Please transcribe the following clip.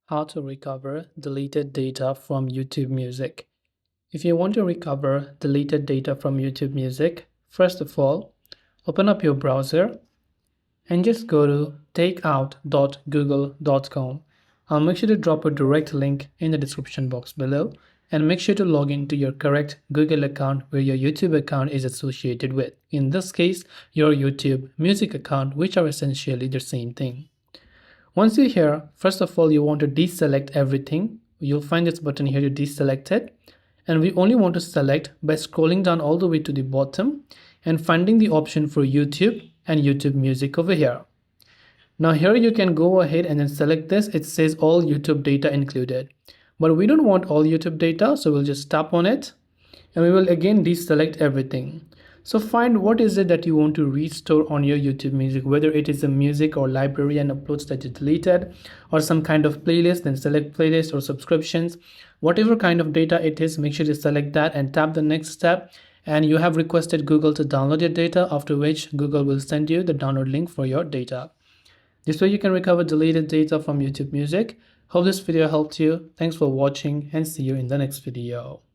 How to recover deleted data from YouTube Music. If you want to recover deleted data from YouTube Music, first of all, open up your browser and just go to takeout.google.com. I'll make sure to drop a direct link in the description box below, and make sure to log into your correct Google account where your YouTube account is associated with. In this case, your YouTube Music account, which are essentially the same thing. Once you're here, first of all, you want to deselect everything. You'll find this button here to deselect it. And we only want to select by scrolling down all the way to the bottom and finding the option for YouTube and YouTube Music over here. Now here you can go ahead and then select this. It says all YouTube data included. But we don't want all YouTube data, so we'll just tap on it. And we will again deselect everything. So find what is it that you want to restore on your YouTube Music, whether it is a music or library and uploads that you deleted, or some kind of playlist, then select playlist or subscriptions. Whatever kind of data it is, make sure to select that and tap the next step. And you have requested Google to download your data, after which Google will send you the download link for your data. This way you can recover deleted data from YouTube Music. Hope this video helped you. Thanks for watching and see you in the next video.